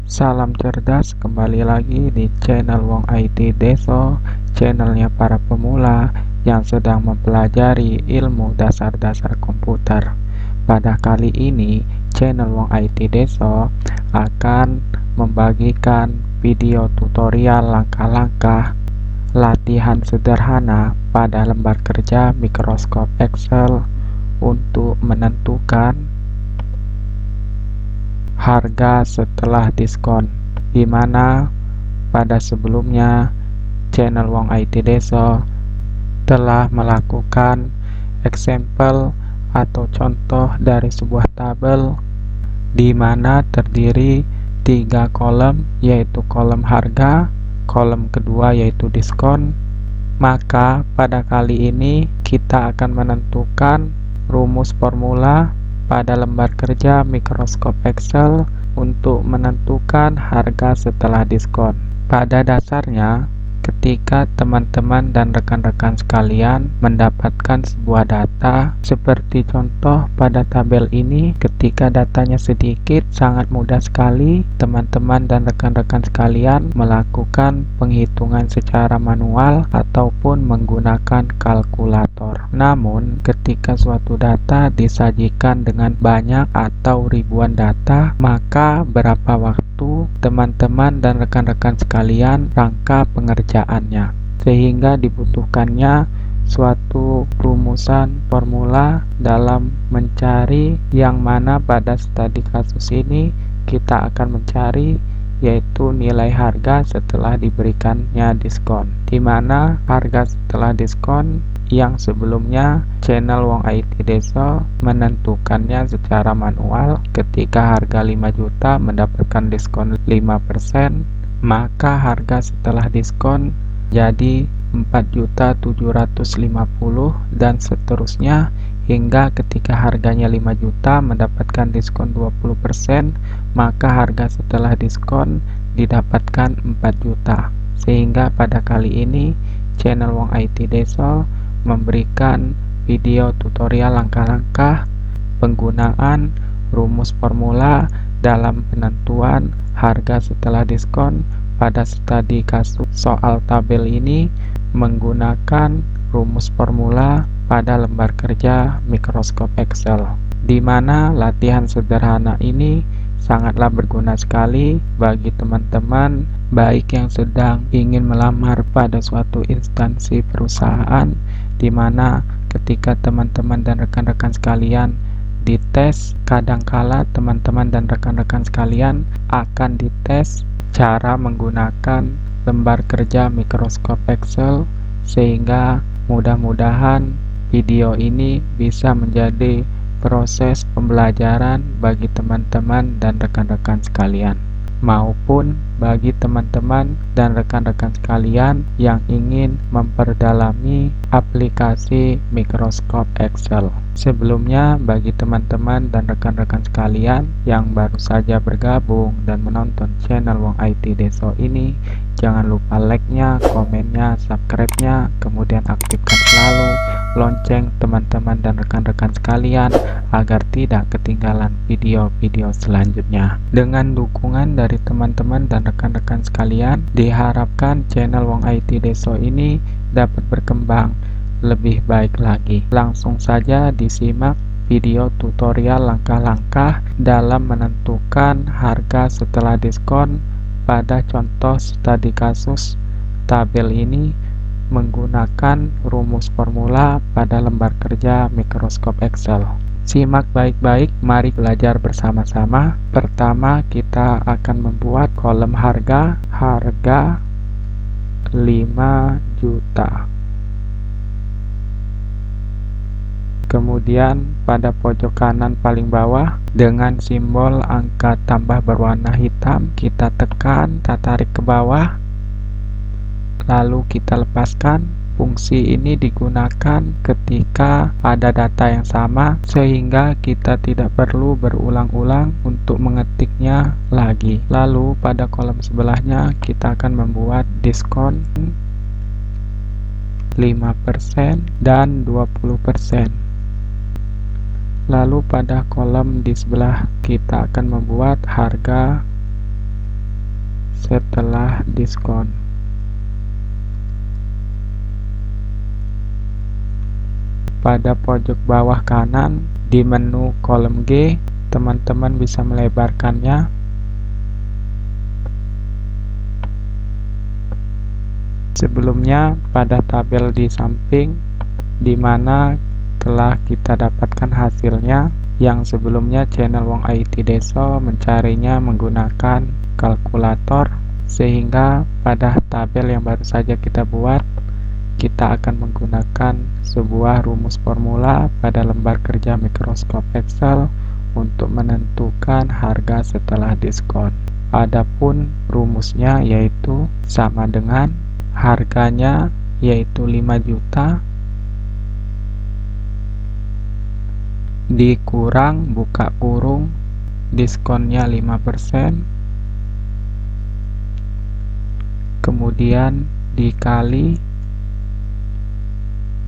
Salam cerdas, kembali lagi di channel Wong IT Deso, channelnya para pemula yang sedang mempelajari ilmu dasar-dasar komputer. Pada kali ini, channel Wong IT Deso akan membagikan video tutorial langkah-langkah latihan sederhana pada lembar kerja Microsoft Excel untuk menentukan harga setelah diskon, di mana pada sebelumnya channel Wong IT Deso telah melakukan example atau contoh dari sebuah tabel di mana terdiri 3 kolom, yaitu kolom harga, kolom kedua yaitu diskon. Maka pada kali ini kita akan menentukan rumus formula pada lembar kerja Microsoft Excel untuk menentukan harga setelah diskon. Pada dasarnya, ketika teman-teman dan rekan-rekan sekalian mendapatkan sebuah data seperti contoh pada tabel ini, ketika datanya sedikit, sangat mudah sekali teman-teman dan rekan-rekan sekalian melakukan penghitungan secara manual ataupun menggunakan kalkulator. Namun, ketika suatu data disajikan dengan banyak atau ribuan data, maka berapa waktu teman-teman dan rekan-rekan sekalian rangka pengerjaannya, sehingga dibutuhkannya suatu rumusan formula dalam mencari yang mana pada studi kasus ini kita akan mencari yaitu nilai harga setelah diberikannya diskon, di mana harga setelah diskon yang sebelumnya channel Wong IT Deso menentukannya secara manual. Ketika harga 5 juta mendapatkan diskon 5%, maka harga setelah diskon jadi 4.750.000 dan seterusnya, hingga ketika harganya 5 juta mendapatkan diskon 20%, maka harga setelah diskon didapatkan 4 juta. Sehingga pada kali ini channel Wong IT Deso memberikan video tutorial langkah-langkah penggunaan rumus formula dalam penentuan harga setelah diskon. Pada studi kasus soal tabel ini menggunakan rumus formula pada lembar kerja Microsoft Excel, di mana latihan sederhana ini sangatlah berguna sekali bagi teman-teman baik yang sedang ingin melamar pada suatu instansi perusahaan, di mana ketika teman-teman dan rekan-rekan sekalian dites, kadangkala teman-teman dan rekan-rekan sekalian akan dites cara menggunakan lembar kerja Microsoft Excel, sehingga mudah-mudahan video ini bisa menjadi proses pembelajaran bagi teman-teman dan rekan-rekan sekalian, maupun bagi teman-teman dan rekan-rekan sekalian yang ingin memperdalami aplikasi Microsoft Excel. Sebelumnya, bagi teman-teman dan rekan-rekan sekalian yang baru saja bergabung dan menonton channel Wong IT Deso ini, jangan lupa like-nya, komennya, subscribe-nya, kemudian aktifkan selalu lonceng teman-teman dan rekan-rekan sekalian agar tidak ketinggalan video-video selanjutnya. Dengan dukungan dari teman-teman dan rekan-rekan sekalian, diharapkan channel Wong IT Deso ini dapat berkembang lebih baik lagi. Langsung saja disimak video tutorial langkah-langkah dalam menentukan harga setelah diskon pada contoh studi kasus tabel ini menggunakan rumus formula pada lembar kerja Microsoft Excel. Simak baik-baik, mari belajar bersama-sama. Pertama, kita akan membuat kolom harga 5 juta. Kemudian pada pojok kanan paling bawah dengan simbol angka tambah berwarna hitam, kita tekan, kita tarik ke bawah, lalu kita lepaskan. Fungsi ini digunakan ketika ada data yang sama, sehingga kita tidak perlu berulang-ulang untuk mengetiknya lagi. Lalu pada kolom sebelahnya kita akan membuat diskon 5% dan 20%. Lalu pada kolom di sebelah kita akan membuat harga setelah diskon. Pada pojok bawah kanan di menu kolom G, teman-teman bisa melebarkannya. Sebelumnya pada tabel di samping, di mana telah kita dapatkan hasilnya, yang sebelumnya channel Wong IT Deso mencarinya menggunakan kalkulator, sehingga pada tabel yang baru saja kita buat, kita akan menggunakan sebuah rumus formula pada lembar kerja mikroskop Excel untuk menentukan harga setelah diskon. Adapun rumusnya yaitu sama dengan harganya yaitu 5 juta dikurang buka kurung diskonnya 5%, kemudian dikali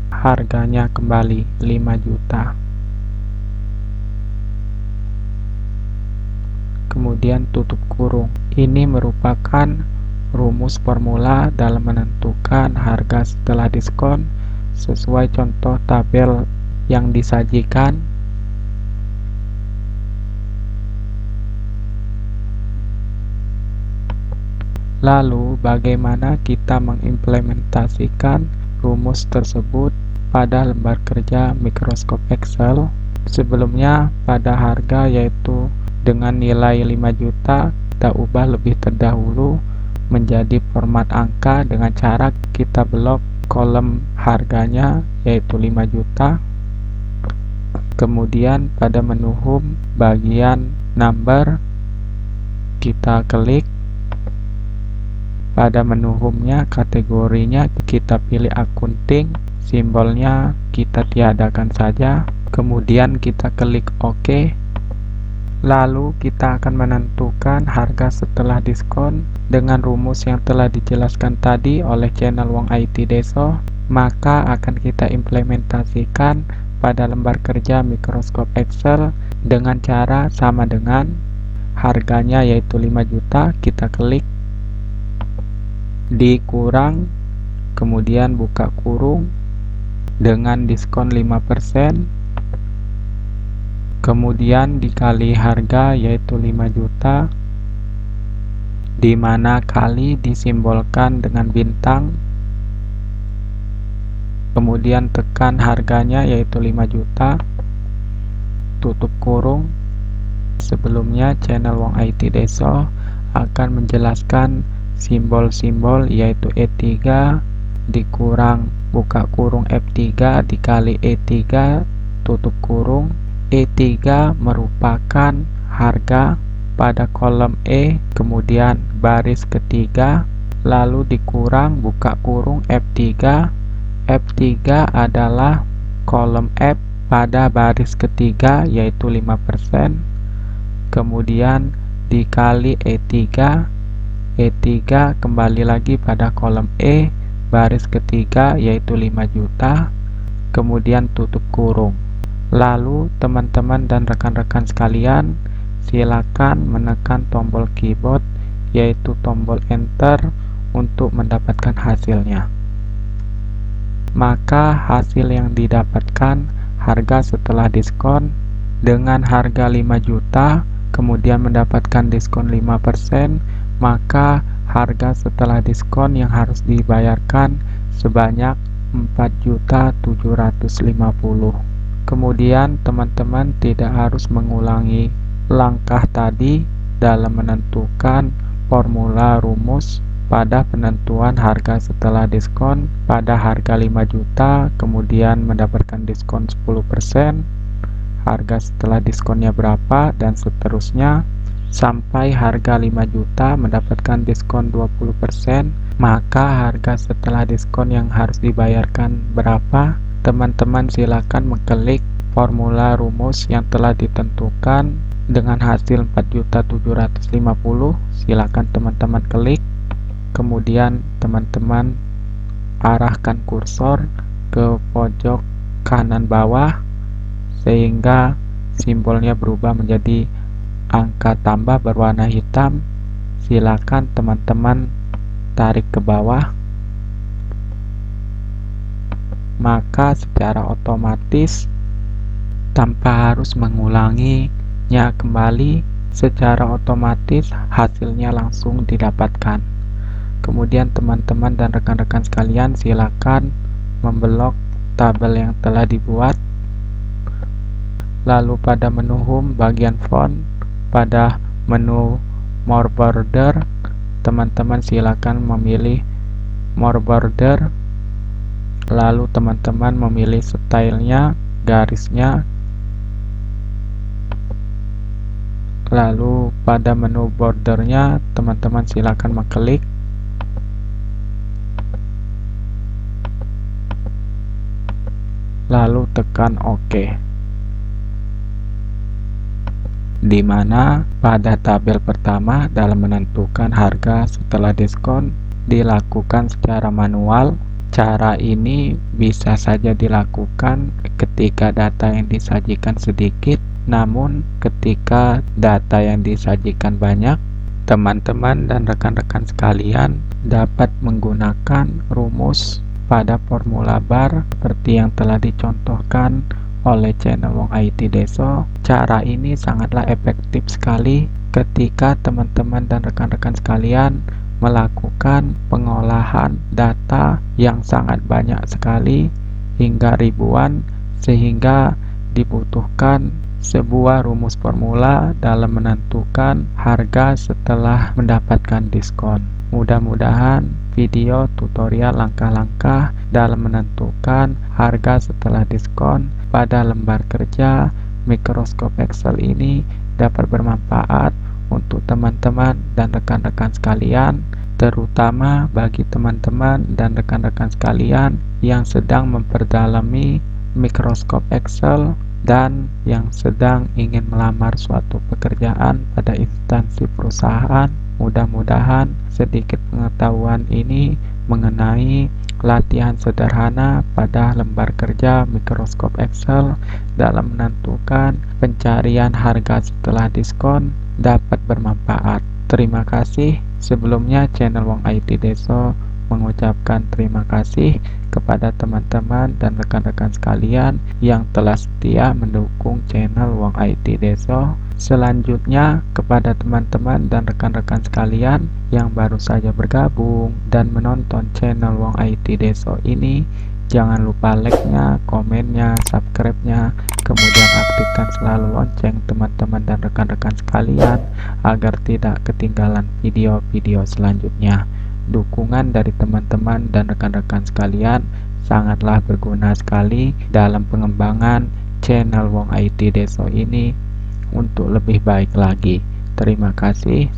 harganya kembali 5 juta, kemudian tutup kurung. Ini merupakan rumus formula dalam menentukan harga setelah diskon sesuai contoh tabel yang disajikan. Lalu bagaimana kita mengimplementasikan rumus tersebut pada lembar kerja mikroskop Excel? Sebelumnya pada harga yaitu dengan nilai 5 juta kita ubah lebih terdahulu menjadi format angka dengan cara kita blok kolom harganya yaitu 5 juta. Kemudian pada menu home bagian number kita klik. Pada menu home-nya, kategorinya kita pilih akunting, simbolnya kita tiadakan saja, kemudian kita klik OK. Lalu kita akan menentukan harga setelah diskon dengan rumus yang telah dijelaskan tadi oleh channel Wong IT Deso, maka akan kita implementasikan pada lembar kerja mikroskop Excel dengan cara sama dengan harganya yaitu 5 juta, kita klik dikurang, kemudian buka kurung dengan diskon 5%, kemudian dikali harga yaitu 5 juta, di mana kali disimbolkan dengan bintang, kemudian tekan harganya yaitu 5 juta, tutup kurung. Sebelumnya channel Wong IT Deso akan menjelaskan simbol-simbol yaitu E3 dikurang buka kurung F3 dikali E3 tutup kurung. E3 merupakan harga pada kolom E, kemudian baris ketiga, lalu dikurang buka kurung F3. F3 adalah kolom F pada baris ketiga yaitu 5%, kemudian dikali E3. E3 kembali lagi pada kolom E baris ketiga yaitu 5 juta, kemudian tutup kurung. Lalu teman-teman dan rekan-rekan sekalian silakan menekan tombol keyboard yaitu tombol enter untuk mendapatkan hasilnya. Maka hasil yang didapatkan harga setelah diskon dengan harga 5 juta kemudian mendapatkan diskon 5%, maka harga setelah diskon yang harus dibayarkan sebanyak 4.750.000. Kemudian teman-teman tidak harus mengulangi langkah tadi dalam menentukan formula rumus pada penentuan harga setelah diskon pada harga 5 juta kemudian mendapatkan diskon 10%, harga setelah diskonnya berapa, dan seterusnya sampai harga 5 juta mendapatkan diskon 20%, maka harga setelah diskon yang harus dibayarkan berapa? Teman-teman silakan mengklik formula rumus yang telah ditentukan dengan hasil 4.750.000. Silakan teman-teman klik, kemudian teman-teman arahkan kursor ke pojok kanan bawah sehingga simbolnya berubah menjadi angka tambah berwarna hitam. silakan teman-teman tarik ke bawah, maka secara otomatis tanpa harus mengulanginya kembali, secara otomatis hasilnya langsung didapatkan. Kemudian teman-teman dan rekan-rekan sekalian silakan memblok tabel yang telah dibuat. Lalu pada menu home bagian font, pada menu more border, teman-teman silakan memilih more border. Lalu teman-teman memilih stylenya, garisnya. Lalu pada menu bordernya teman-teman silakan mengklik. Lalu tekan OK. Di mana pada tabel pertama dalam menentukan harga setelah diskon dilakukan secara manual. Cara ini bisa saja dilakukan ketika data yang disajikan sedikit, namun ketika data yang disajikan banyak, teman-teman dan rekan-rekan sekalian dapat menggunakan rumus pada formula bar seperti yang telah dicontohkan oleh channel Wong IT Deso. Cara ini sangatlah efektif sekali ketika teman-teman dan rekan-rekan sekalian melakukan pengolahan data yang sangat banyak sekali hingga ribuan, sehingga dibutuhkan sebuah rumus formula dalam menentukan harga setelah mendapatkan diskon. Mudah-mudahan video tutorial langkah-langkah dalam menentukan harga setelah diskon pada lembar kerja Microsoft Excel ini dapat bermanfaat untuk teman-teman dan rekan-rekan sekalian, terutama bagi teman-teman dan rekan-rekan sekalian yang sedang memperdalami Microsoft Excel dan yang sedang ingin melamar suatu pekerjaan pada instansi perusahaan. Mudah-mudahan sedikit pengetahuan ini mengenai latihan sederhana pada lembar kerja Microsoft Excel dalam menentukan pencarian harga setelah diskon dapat bermanfaat. Terima kasih. Sebelumnya channel Wong IT Deso mengucapkan terima kasih kepada teman-teman dan rekan-rekan sekalian yang telah setia mendukung channel Wong IT Deso. Selanjutnya kepada teman-teman dan rekan-rekan sekalian yang baru saja bergabung dan menonton channel Wong IT Deso ini, jangan lupa like-nya, komennya, subscribe-nya, kemudian aktifkan selalu lonceng teman-teman dan rekan-rekan sekalian agar tidak ketinggalan video-video selanjutnya. Dukungan dari teman-teman dan rekan-rekan sekalian sangatlah berguna sekali dalam pengembangan channel Wong IT Deso ini untuk lebih baik lagi. Terima kasih.